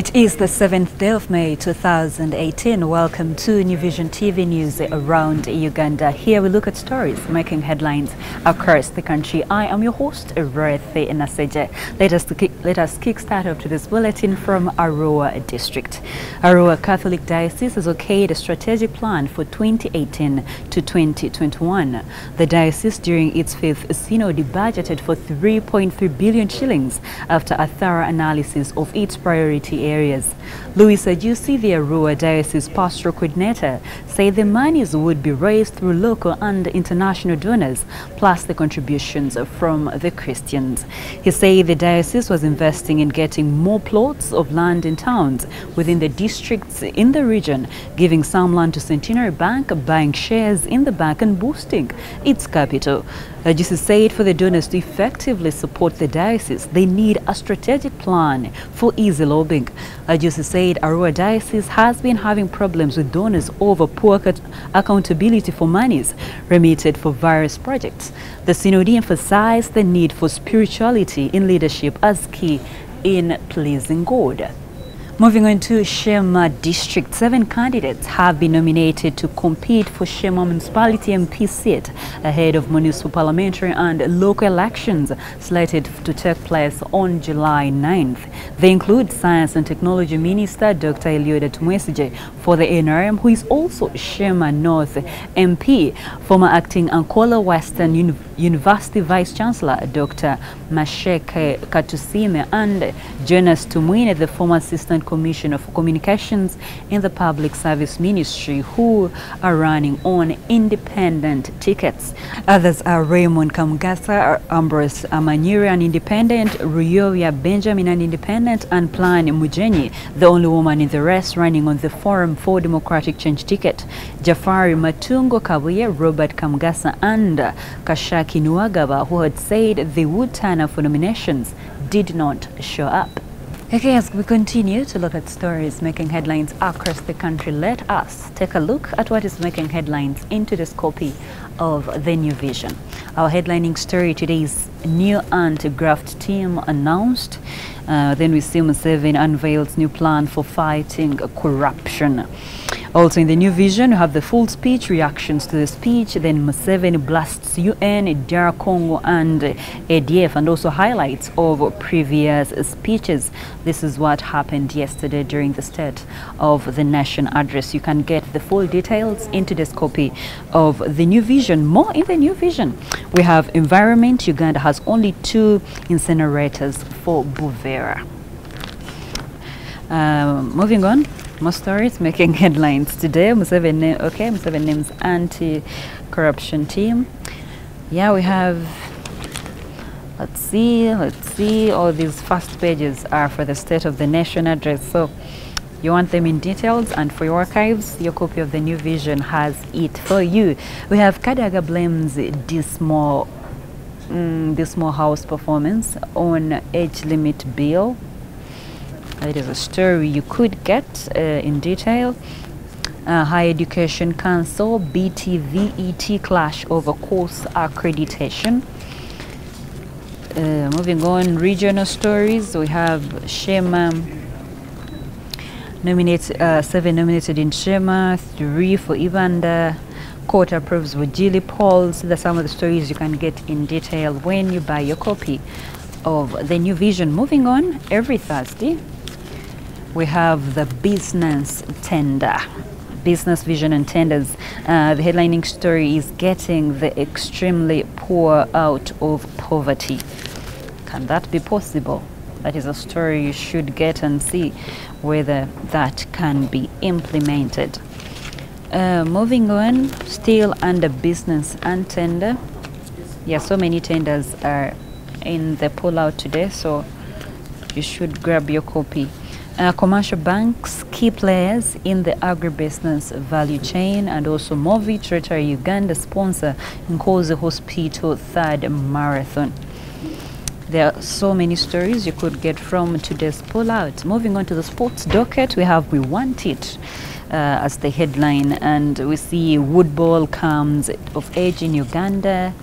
It is the 7th day of May 2018. Welcome to New Vision TV News around Uganda. Here we look at stories making headlines across the country. I am your host, Rethi Naseje. Let us kickstart off today's bulletin from ARUA district. ARUA Catholic Diocese has okayed a strategic plan for 2018 to 2021. The diocese during its fifth synod budgeted for 3.3 billion shillings after a thorough analysis of its priority areas. Louis Ajusi, the ARUA Diocese Pastoral Coordinator, said the monies would be raised through local and international donors, plus the contributions from the Christians. He said the diocese was investing in getting more plots of land in towns within the districts in the region, giving some land to Centenary Bank, buying shares in the bank and boosting its capital. Ajusi said for the donors to effectively support the diocese, they need a strategic plan for easy lobbying. Ajusi said ARUA Diocese has been having problems with donors over poor accountability for monies remitted for various projects. The synod emphasized the need for spirituality in leadership as key in pleasing God. Moving on to SHEEMA district, 7 candidates have been nominated to compete for SHEEMA municipality MP seat ahead of municipal parliamentary and local elections slated to take place on July 9th. They include Science and Technology Minister Dr. Elioda Tumwesige for the NRM, who is also SHEEMA North MP, former acting Ankola Western University Vice Chancellor Dr. Masheke Katusime, and Jonas Tumwine, the former Assistant Commissioner for Communications in the Public Service Ministry, who are running on independent tickets. Others are Raymond Kamugasa, Ambrose Amanyiri, an independent, Ruyoya Benjamin, an independent, and Plan Mujenyi, the only woman in the race running on the Forum for Democratic Change ticket. Jafari Matungo Kabuye, Robert Kamugasa, and Kashaki Nuagaba, who had said they would turn up for nominations, did not show up. Okay, as we continue to look at stories making headlines across the country, let us take a look at what is making headlines in today's copy of the New Vision. Our headlining story today is new anti-graft team announced. Then we see Museveni unveils new plan for fighting corruption. Also in the New Vision, we have the full speech, reactions to the speech, then Museveni blasts UN, DR Congo and ADF, and also highlights of previous speeches. This is what happened yesterday during the State of the Nation address. You can get the full details in today's copy of the New Vision. More in the New Vision. We have environment. Uganda has only 2 incinerators for Buvera. Moving on. More stories making headlines today. Museveni names anti-corruption team. Yeah, we have, let's see, all these first pages are for the State of the Nation address. So you want them in details, and for your archives, your copy of the New Vision has it for you. We have Kadaga blames dismal house performance on age limit bill. It is a story you could get in detail. Higher Education Council, BTVET clash over course accreditation. Moving on, regional stories. We have SHEEMA, 7 nominated in SHEEMA, 3 for Uganda. Court approves Bugiri polls. These are some of the stories you can get in detail when you buy your copy of the New Vision. Moving on, every Thursday, we have the business tender, business vision and tenders. The headlining story is getting the extremely poor out of poverty. Can that be possible? That is a story you should get and see whether that can be implemented. Moving on, still under business and tender. Yeah, so many tenders are in the pullout today, so you should grab your copy. Commercial banks, key players in the agribusiness value chain, and also Movit, Rotary Uganda sponsor Nkozi Hospital 3rd marathon. There are so many stories you could get from today's pullout. Moving on to the sports docket, we have We Want It as the headline, and we see Woodball comes of age in Uganda.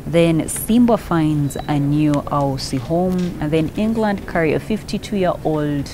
Then Simba finds a new Aussie home, and then England carry a 52-year-old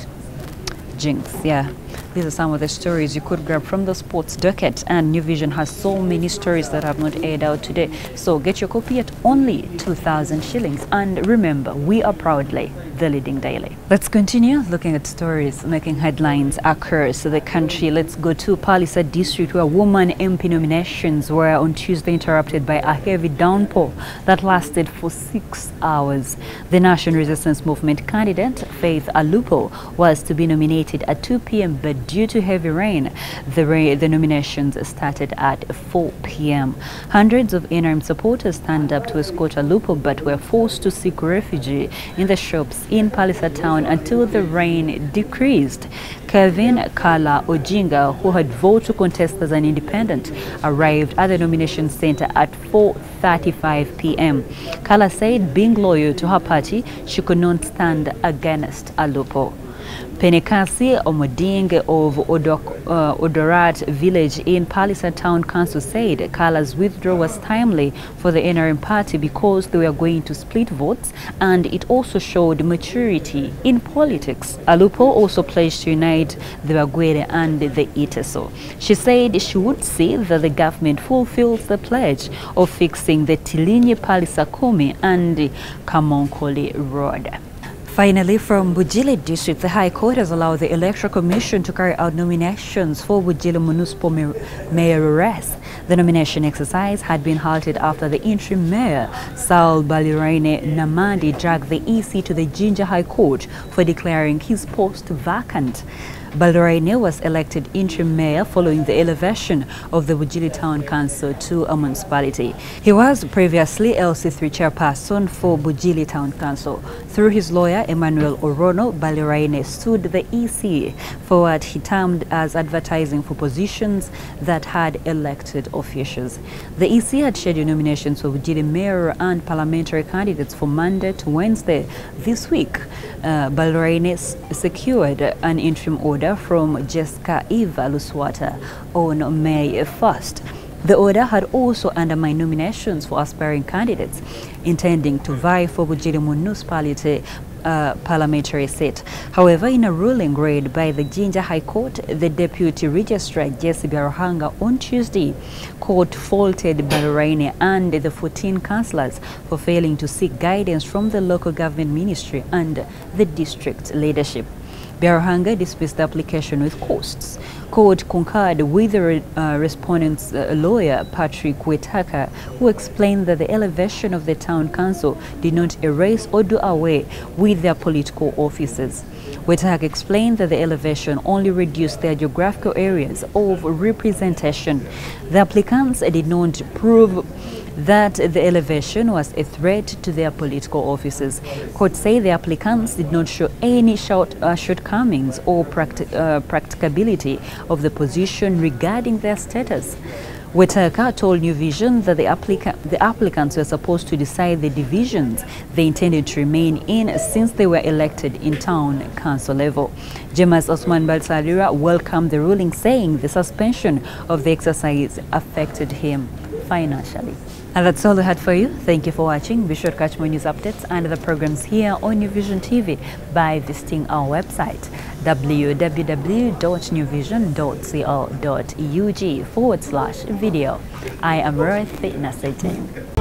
Jinx. Yeah, these are some of the stories you could grab from the sports docket, and New Vision has so many stories that have not aired out today. So get your copy at only 2,000 shillings. And remember, we are proudly the leading daily. Let's continue looking at stories making headlines across the country. Let's go to Palisa district, where woman MP nominations were on Tuesday interrupted by a heavy downpour that lasted for 6 hours. The National Resistance Movement candidate, Faith Alupo, was to be nominated at 2 p.m. but due to heavy rain, the nominations started at 4 p.m. Hundreds of NRM supporters stand up to escort Alupo but were forced to seek refuge in the shops in Palisa town until the rain decreased. Kevin Kala Ojinga, who had voted to contest as an independent, arrived at the nomination center at 4:35 p.m. Kala said, being loyal to her party, she could not stand against Alupo. Penekasi Omoding of Odorat village in Palisa Town Council said Kala's withdrawal was timely for the NRM party because they were going to split votes, and it also showed maturity in politics. Alupo also pledged to unite the Bagwere and the Iteso. She said she would see that the government fulfills the pledge of fixing the Tilinyi Palisa Kumi and Kamonkoli Road. Finally, from Bugiri district, the High Court has allowed the Electoral Commission to carry out nominations for Bugiri Municipal Mayor race. The nomination exercise had been halted after the interim mayor, Saul Baliraine Namandi, dragged the EC to the Jinja High Court for declaring his post vacant. Baliraine was elected interim mayor following the elevation of the Bugiri Town Council to a municipality. He was previously LC3 chairperson for Bugiri Town Council. Through his lawyer, Emmanuel Orono, Baliraine sued the EC for what he termed as advertising for positions that had elected officials. The EC had scheduled nominations for Bugiri mayor and parliamentary candidates for Monday to Wednesday this week. Baliraine secured an interim order from Jessica Eva Luswata on May 1st. The order had also undermined nominations for aspiring candidates intending to vie for Bugiri municipality parliamentary seat. However, in a ruling read by the Jinja High Court, the Deputy Registrar Jesse Biaruhanga on Tuesday, court faulted Baliraine and the 14 councillors for failing to seek guidance from the local government ministry and the district leadership. Biaruhanga dismissed the application with costs. Court concurred with the respondent's lawyer, Patrick Wetaka, who explained that the elevation of the town council did not erase or do away with their political offices. Wetaka explained that the elevation only reduced their geographical areas of representation. The applicants did not prove that the elevation was a threat to their political offices. Court say the applicants did not show any shortcomings or practicability of the position regarding their status. Wetaka told New Vision that the applicants were supposed to decide the divisions they intended to remain in since they were elected in town council level. James Osman Balsalira welcomed the ruling, saying the suspension of the exercise affected him financially. And that's all I had for you. Thank you for watching. Be sure to catch more news updates and other programs here on New Vision TV by visiting our website www.newvision.co.ug/video. I am Ruth Nasajeng.